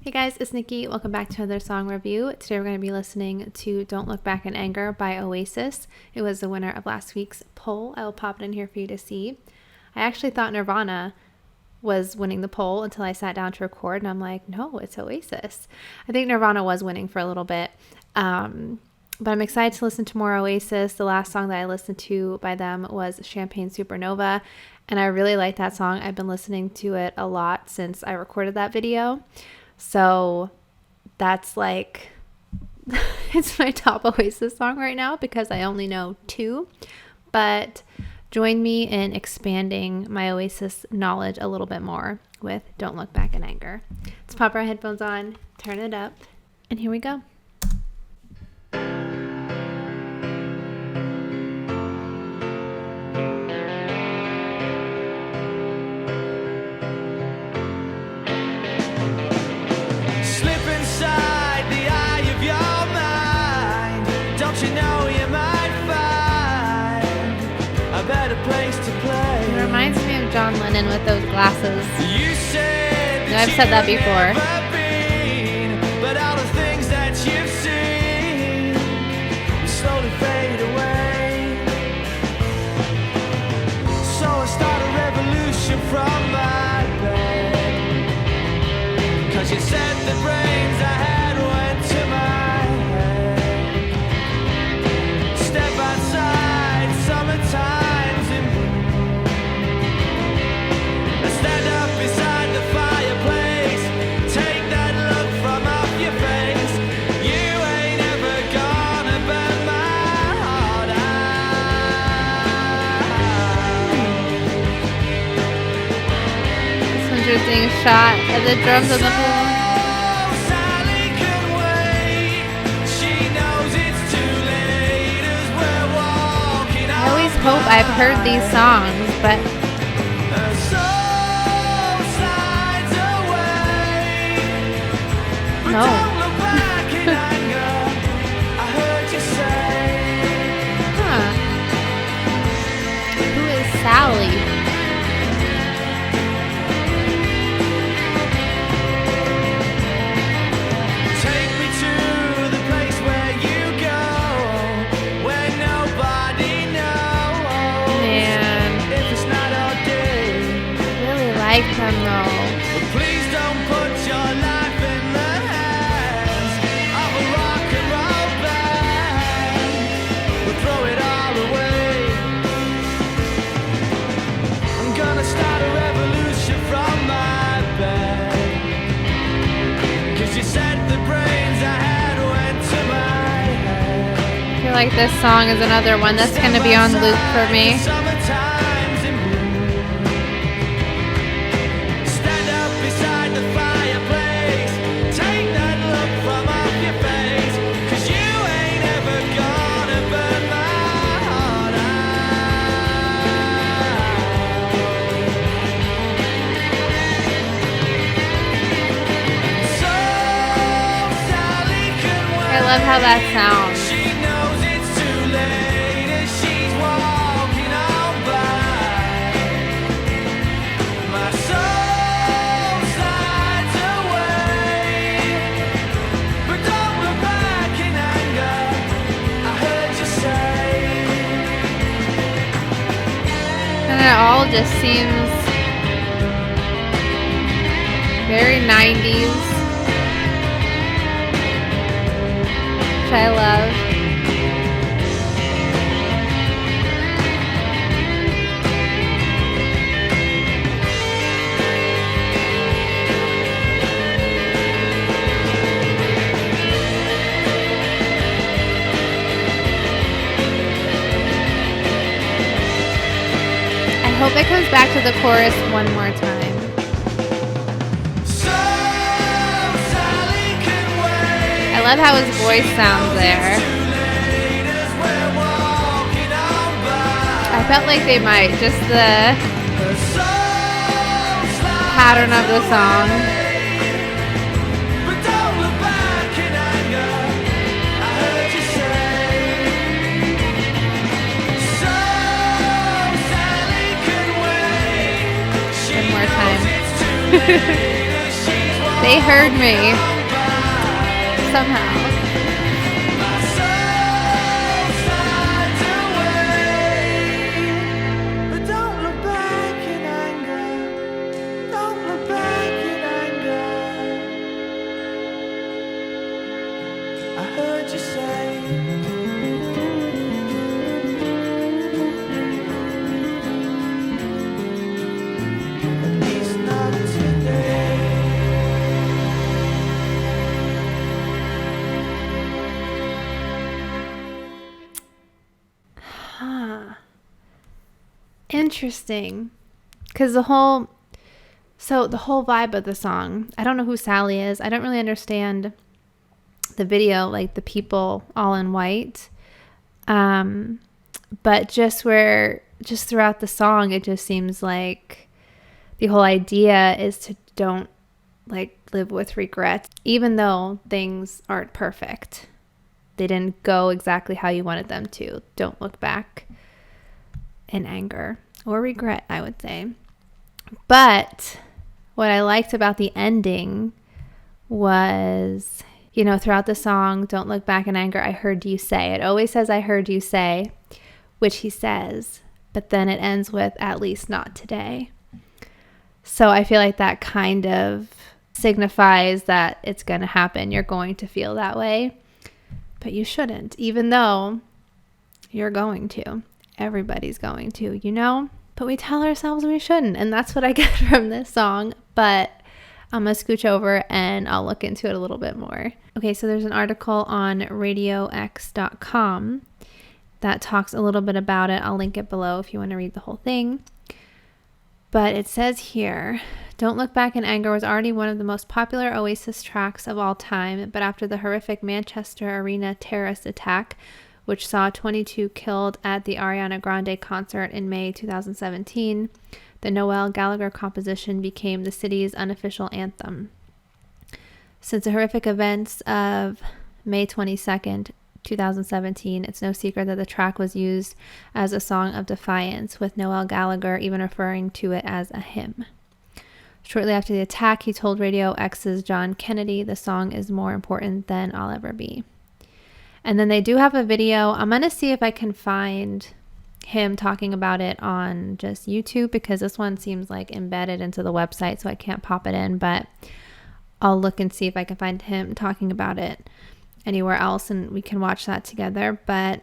Hey guys, it's Nikki. Welcome back to another song review. Today we're going to be listening to Don't Look Back in Anger by Oasis. It was the winner of last week's poll. I will pop it in here for you to see. I actually thought Nirvana was winning the poll until I sat down to record, and I'm like, no, it's Oasis. I think Nirvana was winning for a little bit, but I'm excited to listen to more Oasis. The last song that I listened to by them was Champagne Supernova, and I really like that song. I've been listening to it a lot since I recorded that video. So that's like, it's my top Oasis song right now because I only know two. But join me in expanding my Oasis knowledge a little bit more with Don't Look Back in Anger. Let's pop our headphones on, turn it up, and here we go. It reminds me of John Lennon with those glasses. I've said that before. But all the things that you've seen slowly fade away. So I start a revolution from my bed. 'Cause you said the brains I had went to my head. Step outside, summertime. Stand up beside the fireplace. Take that look from off your face. You ain't ever gonna burn my heart out. This one's just being shot at the drums on the pool. Sally can wait. She knows it's too late as we're walking. I always hope I've heard these songs, but no. Don't look back in anger. I heard you say. Huh. Who is Sally? Take me to the place where you go, where nobody knows. Man, If it's not our day, I really like them though. but please don't put your life in the hands of a rock and roll band. We'll throw it all away. I'm gonna start a revolution from my bed. 'Cause you said the brains I had went to my head. I feel like this song is another one that's going to be on loop for me. Summertime's in bloom. Stand up beside the fireplace. Take that look from off your face. 'Cause you ain't ever gonna burn my heart out. So Sally can wait. I love how that sounds. She knows it's too late as she's walking on by. My soul slides away, but don't look back in anger. I heard you say. And it all just seems very 90s, which I love. I hope it comes back to the chorus one more time. So Sally can wait. I love how his voice sounds there. Too late as we're walking on by. I felt like they might, just the Her soul slides pattern of the song. But don't look back in anger. I heard you say. So Sally can wait. She One more time. knows it's too late as she's walking They heard me somehow. My soul slides away. But don't look back in anger. Don't look back in anger. I heard you say. At least not today. Huh. Interesting. Because the whole vibe of the song, I don't know who Sally is. I don't really understand the video, like the people all in white. But just throughout the song, it just seems like the whole idea is to don't like live with regrets, even though things aren't perfect. They didn't go exactly how you wanted them to. Don't look back in anger or regret, I would say. But what I liked about the ending was, throughout the song, don't look back in anger, I heard you say. It always says, I heard you say, which he says, but then it ends with, at least not today. So I feel like that kind of signifies that it's going to happen. You're going to feel that way, but you shouldn't, even though you're going to. Everybody's going to, but we tell ourselves we shouldn't. And that's what I get from this song. But I'm going to scooch over and I'll look into it a little bit more. Okay, so there's an article on radiox.com that talks a little bit about it. I'll link it below if you want to read the whole thing. But it says here, Don't Look Back in Anger was already one of the most popular Oasis tracks of all time, but after the horrific Manchester Arena terrorist attack, which saw 22 killed at the Ariana Grande concert in May 2017, the Noel Gallagher composition became the city's unofficial anthem. Since the horrific events of May 22nd, 2017, it's no secret that the track was used as a song of defiance, with Noel Gallagher even referring to it as a hymn. Shortly after the attack, he told Radio X's John Kennedy, the song is more important than I'll ever be. And then they do have a video. I'm going to see if I can find him talking about it on just YouTube, because this one seems like embedded into the website, so I can't pop it in, but I'll look and see if I can find him talking about it anywhere else and we can watch that together. But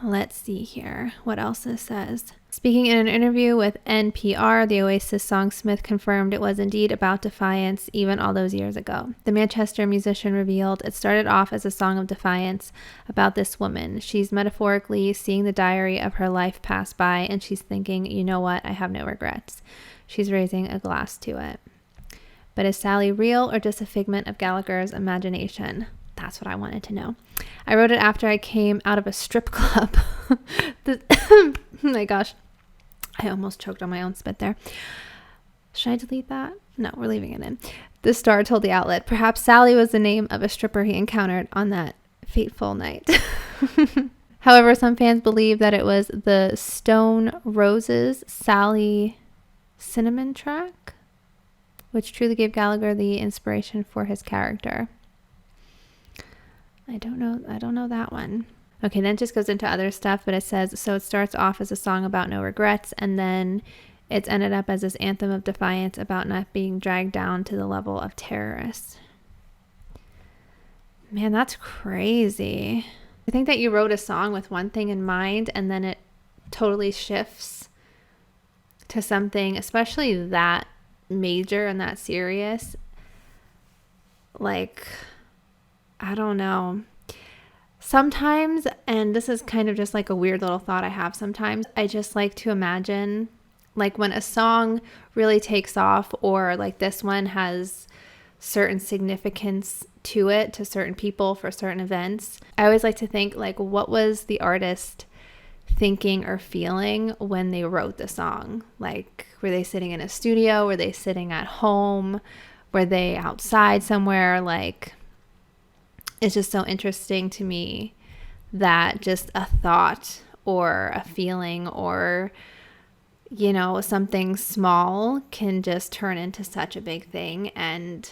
let's see here what else this says. Speaking in an interview with NPR, the Oasis songsmith confirmed it was indeed about defiance even all those years ago. The Manchester musician revealed it started off as a song of defiance about this woman. She's metaphorically seeing the diary of her life pass by, and she's thinking, you know what, I have no regrets. She's raising a glass to it. But is Sally real or just a figment of Gallagher's imagination? That's what I wanted to know. I wrote it after I came out of a strip club. Oh my gosh. I almost choked on my own spit there. Should I delete that? No, we're leaving it in. The Star told the outlet, perhaps Sally was the name of a stripper he encountered on that fateful night. However, some fans believe that it was the Stone Roses Sally Cinnamon track, which truly gave Gallagher the inspiration for his character. I don't know that one. Okay, then it just goes into other stuff, but it says, so it starts off as a song about no regrets, and then it's ended up as this anthem of defiance about not being dragged down to the level of terrorists. Man, that's crazy. I think that you wrote a song with one thing in mind, and then it totally shifts to something, especially that major and that serious. Like, I don't know. Sometimes, and this is kind of just like a weird little thought I have sometimes, I just like to imagine like when a song really takes off, or like this one has certain significance to it, to certain people for certain events. I always like to think like, what was the artist thinking or feeling when they wrote the song? Like, were they sitting in a studio? Were they sitting at home? Were they outside somewhere? Like, it's just so interesting to me that just a thought or a feeling or, you know, something small can just turn into such a big thing. And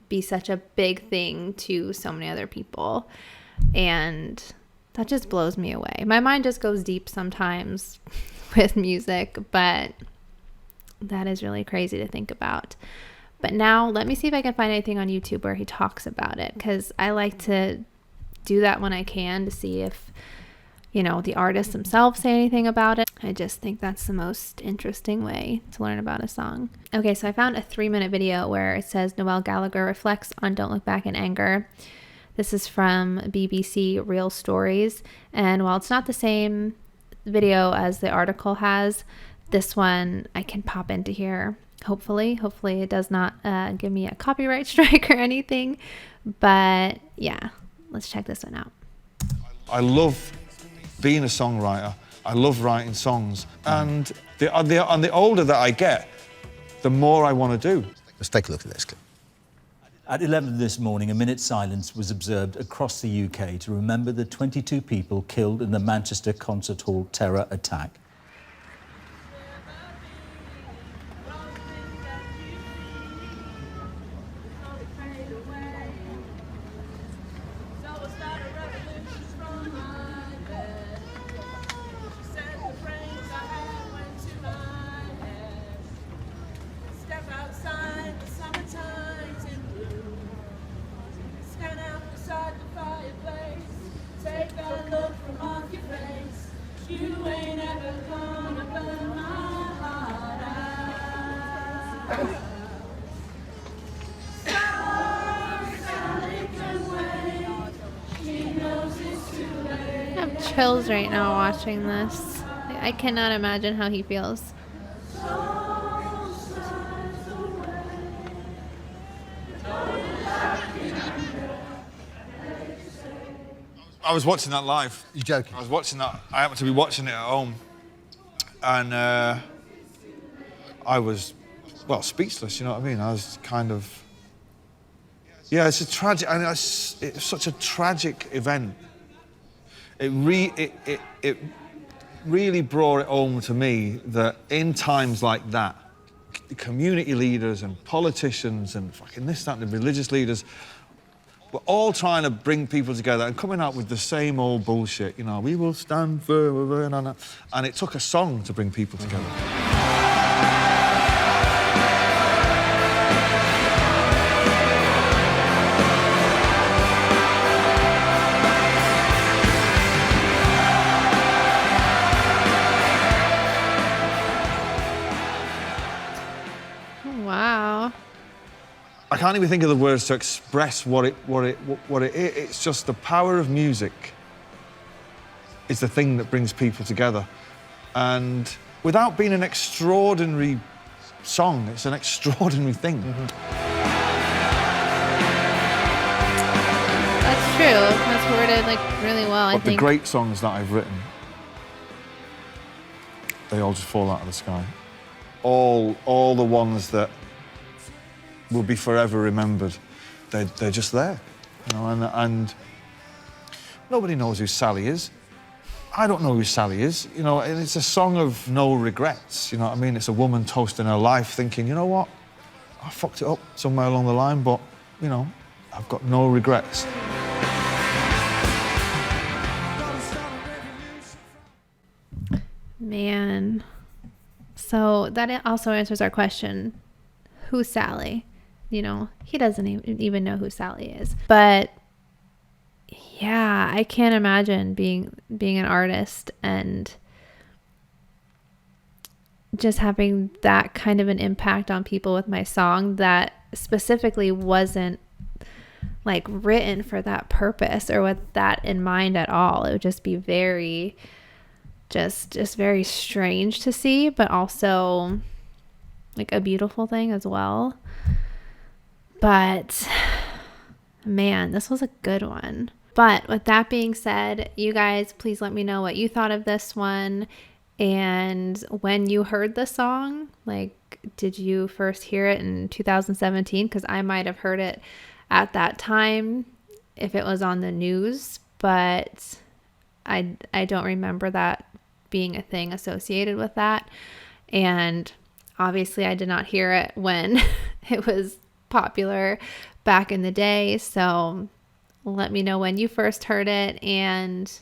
be such a big thing to so many other people. And that just blows me away. My mind just goes deep sometimes with music, but that is really crazy to think about. But now let me see if I can find anything on YouTube where he talks about it, because I like to do that when I can to see if, you know, the artists themselves say anything about it. I just think that's the most interesting way to learn about a song. Okay, so I found a 3-minute video where it says Noel Gallagher reflects on Don't Look Back in Anger. This is from BBC Real Stories, and while it's not the same video as the article has, this one I can pop into here. Hopefully it does not give me a copyright strike or anything, but yeah, let's check this one out. I love being a songwriter. I love writing songs, and the older that I get, the more I want to do. Let's take a look at this clip. At 11 this morning, a minute's silence was observed across the UK to remember the 22 people killed in the Manchester Concert Hall terror attack. I have chills right now watching this. I cannot imagine how he feels. I was watching that live. You joking? I was watching that. I happened to be watching it at home, and I was, well, speechless. You know what I mean? I was kind of. Yeah, it's a tragic. I mean, it's such a tragic event. It really brought it home to me that in times like that, community leaders and politicians and fucking this, that, and the religious leaders were all trying to bring people together and coming out with the same old bullshit. You know, we will stand firm, and it took a song to bring people together. Wow. I can't even think of the words to express what it is. It's just the power of music is the thing that brings people together. And without being an extraordinary song, it's an extraordinary thing. Mm-hmm. That's true. That's worded like really well, I But the think. great songs that I've written, they all just fall out of the sky. All the ones that will be forever remembered, they're just there, you know. And nobody knows who Sally is. I don't know who Sally is, you know. And it's a song of no regrets, you know what I mean? It's a woman toasting her life, thinking, you know what, I fucked it up somewhere along the line, but you know, I've got no regrets. Man. So that also answers our question, who's Sally? You know, he doesn't even know who Sally is. But yeah, I can't imagine being an artist and just having that kind of an impact on people with my song that specifically wasn't like written for that purpose or with that in mind at all. It would just be very just very strange to see, but also like a beautiful thing as well. But man, this was a good one. But with that being said, you guys, please let me know what you thought of this one. And when you heard the song, like, did you first hear it in 2017? Because I might have heard it at that time if it was on the news, but I don't remember that being a thing associated with that. And obviously I did not hear it when it was popular back in the day. So let me know when you first heard it and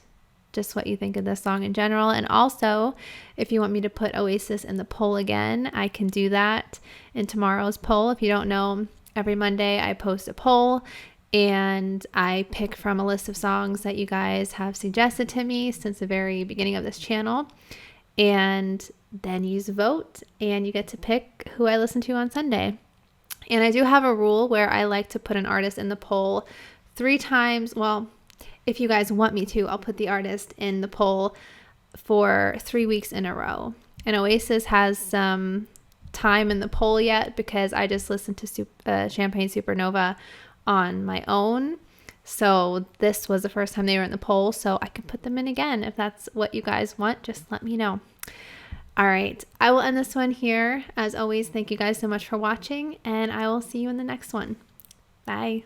just what you think of this song in general. And also, if you want me to put Oasis in the poll again, I can do that in tomorrow's poll. If you don't know, every Monday I post a poll and I pick from a list of songs that you guys have suggested to me since the very beginning of this channel. And then you vote and you get to pick who I listen to on Sunday. And I do have a rule where I like to put an artist in the poll 3 times. Well, if you guys want me to, I'll put the artist in the poll for 3 weeks in a row. And Oasis has some time in the poll yet because I just listened to Champagne Supernova on my own. So this was the first time they were in the poll, so I can put them in again. If that's what you guys want, just let me know. All right, I will end this one here. As always, thank you guys so much for watching, and I will see you in the next one. Bye.